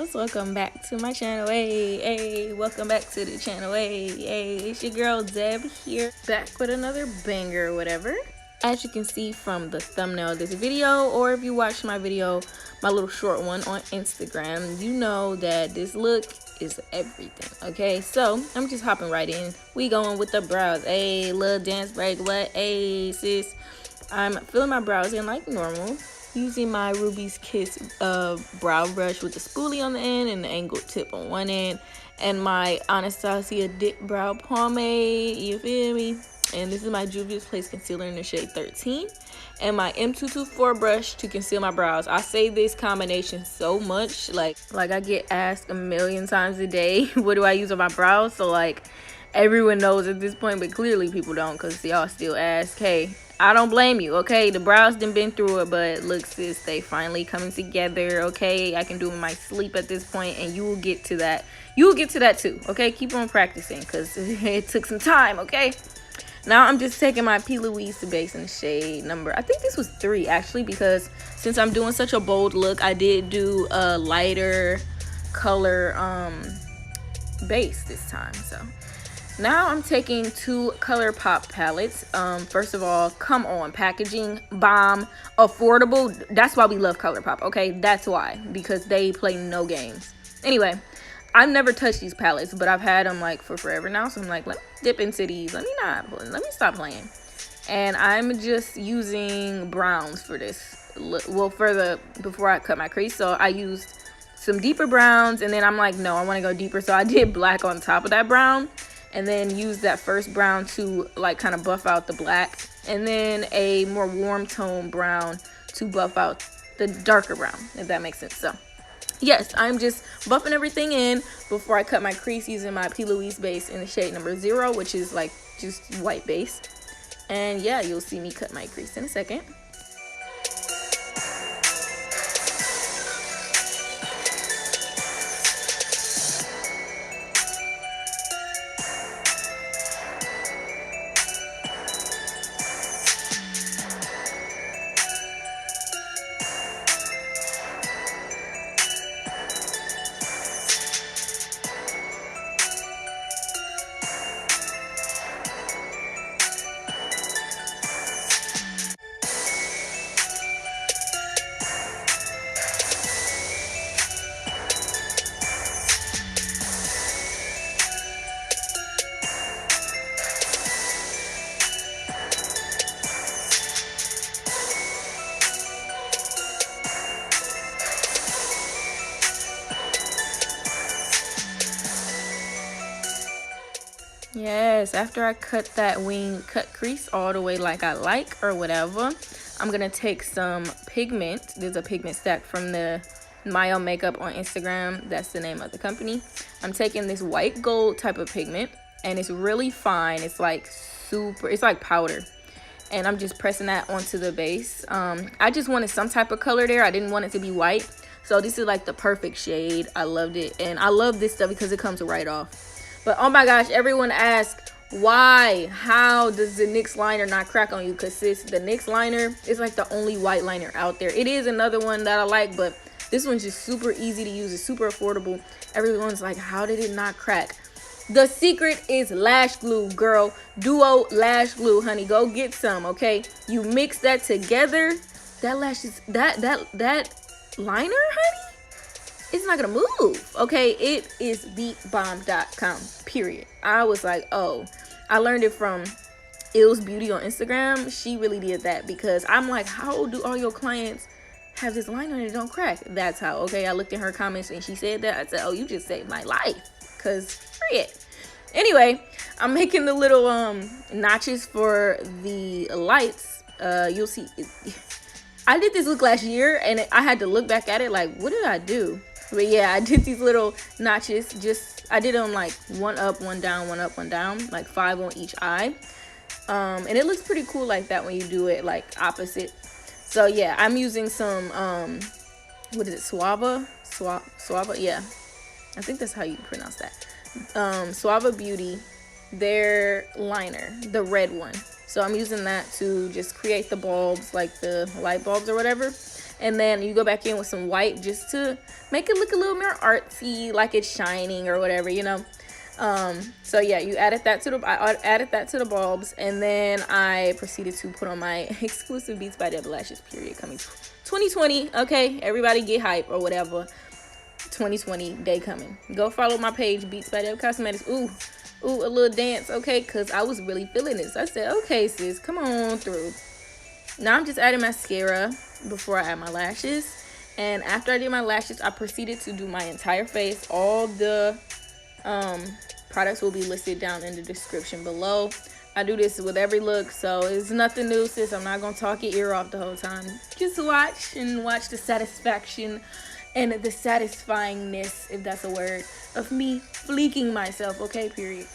girls, welcome back to my channel. Hey, welcome back to the channel. Hey, it's your girl Deb here, back with another banger or whatever. As you can see from the thumbnail of this video, or if you watch my video, my little short one on Instagram, you know that this look is everything. Okay, so I'm just hopping right in. We going with the brows. Hey, little dance break. What? Hey, sis. I'm filling my brows in like normal, using my Ruby's Kiss brow brush with the spoolie on the end and the angled tip on one end, and my Anastasia Dip Brow Pomade, you feel me? And this is my Juvia's Place concealer in the shade 13, and my M224 brush to conceal my brows. I say this combination so much, like I get asked a million times a day, what do I use on my brows? So like everyone knows at this point, but clearly people don't, because y'all still ask. Hey, I don't blame you, okay? The brows done been through it, but look, sis, they finally coming together, okay? I can do it in my sleep at this point, and you will get to that. You will get to that too, okay? Keep on practicing, because it took some time, okay? Now I'm just taking my P. Louise base in the shade number, I think this was 3, actually, because since I'm doing such a bold look, I did do a lighter color base this time, so. Now I'm taking 2 ColourPop palettes. First of all, come on, packaging, bomb, affordable. That's why we love ColourPop, okay? That's why, because they play no games. Anyway, I've never touched these palettes, but I've had them like for forever now. So I'm like, let me dip into these. Let me stop playing. And I'm just using browns for this. Well, before I cut my crease, so I used some deeper browns, and then I'm like, no, I want to go deeper, so I did black on top of that brown. And then use that first brown to like kind of buff out the black, and then a more warm tone brown to buff out the darker brown, if that makes sense. So yes, I'm just buffing everything in before I cut my crease using my P. Louise base in the shade number 0, which is like just white base. And yeah, you'll see me cut my crease in a second. Yes, after I cut that wing cut crease all the way like I like or whatever, I'm gonna take some pigment. There's a pigment stack from the Mayo Makeup on Instagram. That's the name of the company. I'm taking this white gold type of pigment, and it's really fine. It's like it's like powder. And I'm just pressing that onto the base. I just wanted some type of color there. I didn't want it to be white. So this is like the perfect shade. I loved it. And I love this stuff because it comes right off. But oh my gosh, everyone asks, why? How does the NYX liner not crack on you? Because sis, the NYX liner is like the only white liner out there. It is another one that I like, but this one's just super easy to use. It's super affordable. Everyone's like, how did it not crack? The secret is lash glue, girl. Duo lash glue, honey. Go get some, okay? You mix that together. That liner, honey, it's not gonna move, okay? It is beatbomb.com, period. I was like, oh, I learned it from Ill's Beauty on Instagram. She really did that, because I'm like, how do all your clients have this liner and it don't crack? That's how, okay? I looked in her comments and she said that. I said, oh, you just saved my life, because period. Anyway, I'm making the little notches for the lights. You'll see, I did this look last year, and I had to look back at it like, what did I do? But yeah, I did these little notches. I did them like 1 up, 1 down, 1 up, 1 down, like 5 on each eye. And it looks pretty cool like that when you do it like opposite. So yeah, I'm using some what is it, Suava, yeah, I think that's how you pronounce that. Suava Beauty, their liner, the red one. So I'm using that to just create the bulbs, like the light bulbs or whatever. And then you go back in with some white just to make it look a little more artsy, like it's shining or whatever, you know. So yeah, I added that to the bulbs, and then I proceeded to put on my exclusive Beats by Deb lashes, period, coming 2020. Okay, everybody get hype or whatever. 2020 day coming. Go follow my page, Beats by Deb Cosmetics. Ooh, a little dance, okay? Because I was really feeling this. I said, okay, sis, come on through. Now I'm just adding mascara before I add my lashes. And after I did my lashes, I proceeded to do my entire face. All the products will be listed down in the description below. I do this with every look, so it's nothing new, sis. I'm not gonna talk your ear off the whole time. Just watch the satisfaction and the satisfyingness, if that's a word, of me fleeking myself, okay, period.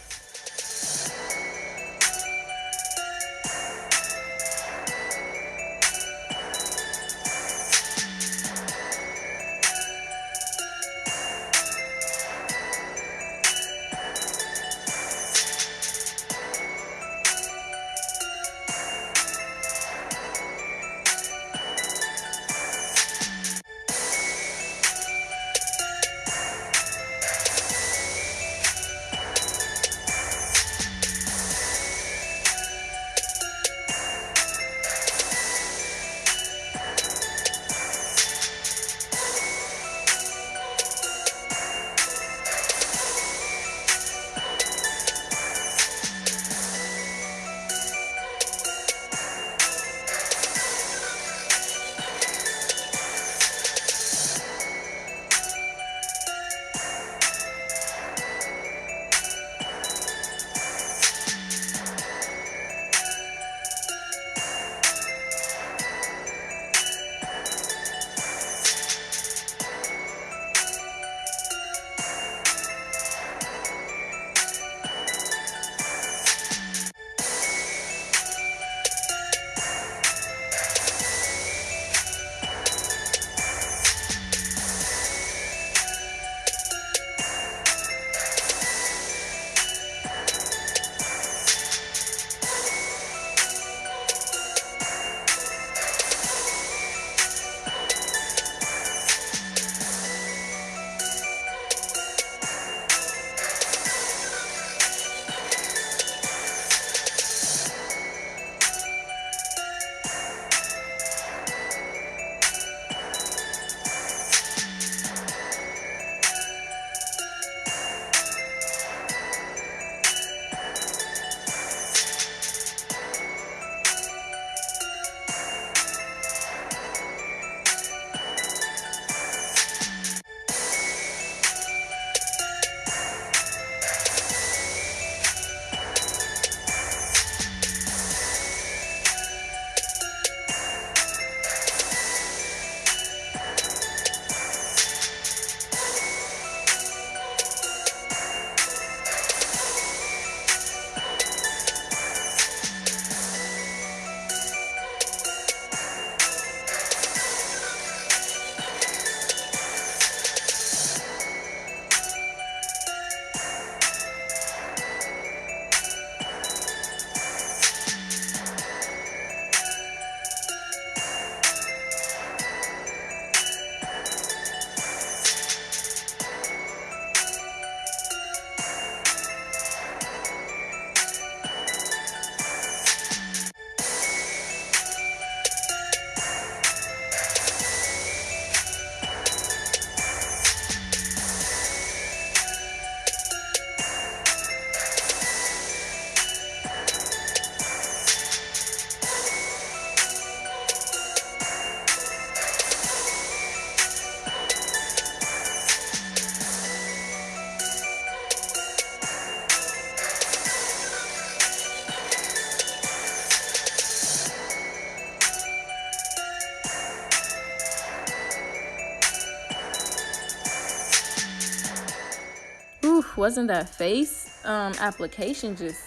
Oof, wasn't that face application just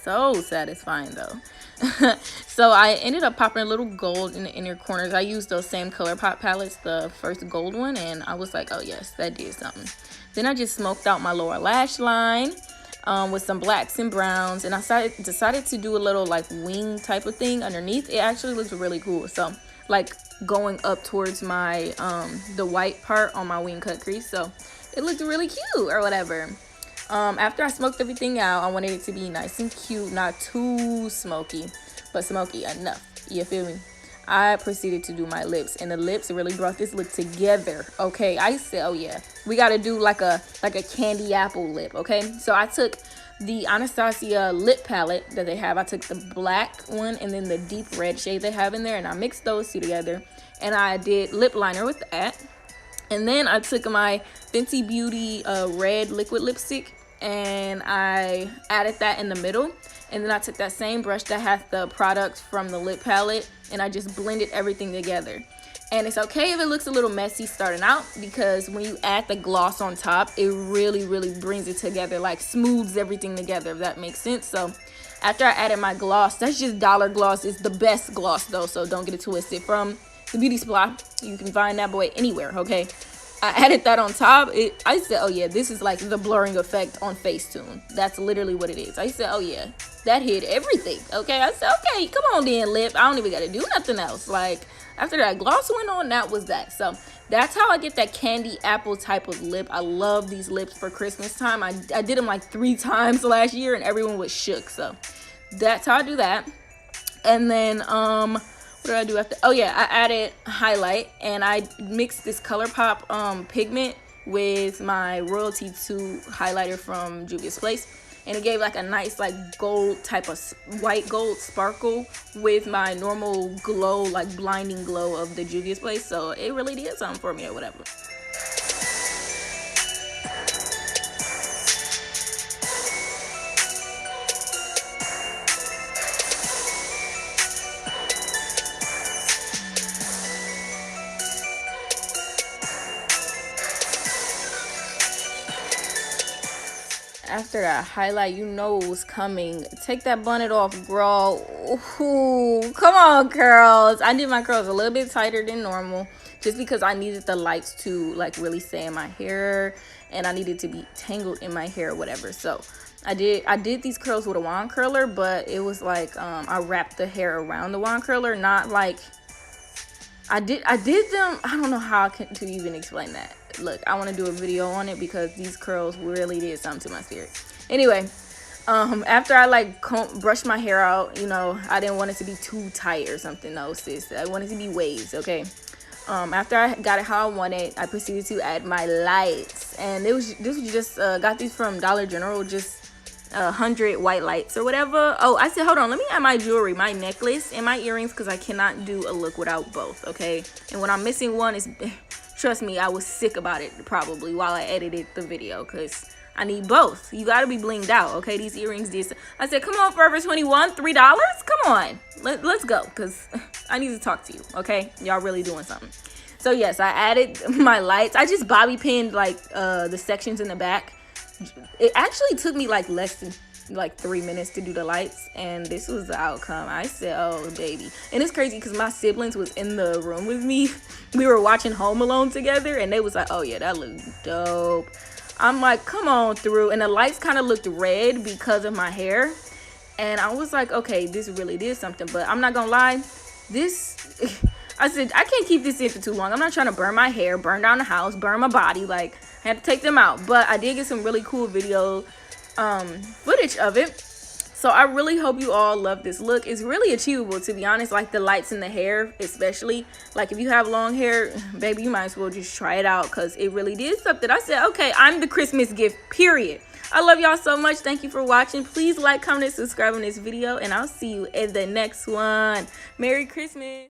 so satisfying though. So I ended up popping a little gold in the inner corners. I used those same color pop palettes, the first gold one, and I was like, oh yes, that did something. Then I just smoked out my lower lash line with some blacks and browns, and I decided to do a little like wing type of thing underneath. It actually looks really cool. So like going up towards my the white part on my wing cut crease. So it looked really cute or whatever. After I smoked everything out, I wanted it to be nice and cute, not too smoky, but smoky enough. You feel me? I proceeded to do my lips, and the lips really brought this look together. Okay, I said, oh yeah, we gotta do like a candy apple lip. Okay, so I took the Anastasia lip palette that they have. I took the black one and then the deep red shade they have in there, and I mixed those two together, and I did lip liner with that. And then I took my Fenty Beauty red liquid lipstick, and I added that in the middle. And then I took that same brush that has the product from the lip palette, and I just blended everything together. And it's okay if it looks a little messy starting out, because when you add the gloss on top, it really brings it together, like smooths everything together, if that makes sense. So after I added my gloss, that's just Dollar Gloss. It's the best gloss though, so don't get it twisted. From the Beauty Supply, you can find that boy anywhere. Okay, I added that on top. I said, oh yeah, this is like the blurring effect on Facetune. That's literally what it is. I said, oh yeah, that hid everything. Okay, I said, okay, come on then, lip. I don't even gotta do nothing else. Like, after that gloss went on, that was that. So that's how I get that candy apple type of lip. I love these lips for Christmas time. I did them like 3 times last year, and everyone was shook. So that's how I do that. And then what did I do after? Oh yeah, I added highlight, and I mixed this ColourPop pigment with my Royalty 2 highlighter from Juvia's Place, and it gave like a nice like gold type of white gold sparkle with my normal glow, like blinding glow of the Juvia's Place. So it really did something for me or whatever. After that highlight, you know it was coming. Take that bonnet off, girl. Ooh, come on, curls. I did my curls a little bit tighter than normal, just because I needed the lights to like really stay in my hair, and I needed to be tangled in my hair or whatever. So I did these curls with a wand curler, but it was like I wrapped the hair around the wand curler, not like I did them. I don't know how to even explain that. Look, I want to do a video on it because these curls really did something to my spirit. Anyway, after I like brushed my hair out, you know, I didn't want it to be too tight or something. No, sis, I wanted it to be waves. Okay. After I got it how I wanted, I proceeded to add my lights, and this was just got these from Dollar General, just 100 white lights or whatever. Oh, I said, hold on, let me add my jewelry, my necklace and my earrings, because I cannot do a look without both. Okay, and when I'm missing one, is trust me, I was sick about it probably while I edited the video, because I need both. You gotta be blinged out. Okay, these earrings did. I said, come on, Forever 21, $3. Come on, let's go, because I need to talk to you. Okay, y'all really doing something. So yes, I added my lights. I just bobby pinned like the sections in the back. It actually took me like less than like 3 minutes to do the lights, and this was the outcome. I said, oh baby. And it's crazy because my siblings was in the room with me. We were watching Home Alone together, and they was like, oh yeah, that looked dope. I'm like, come on through. And the lights kind of looked red because of my hair, and I was like, okay, this really did something. But I'm not gonna lie, this I said, I can't keep this in for too long. I'm not trying to burn my hair, burn down the house, burn my body. Like, I had to take them out. But I did get some really cool video footage of it. So I really hope you all love this look. It's really achievable, to be honest. Like the lights in the hair, especially. Like if you have long hair, baby, you might as well just try it out, because it really did something. I said, okay, I'm the Christmas gift, period. I love y'all so much. Thank you for watching. Please like, comment, and subscribe on this video, and I'll see you in the next one. Merry Christmas.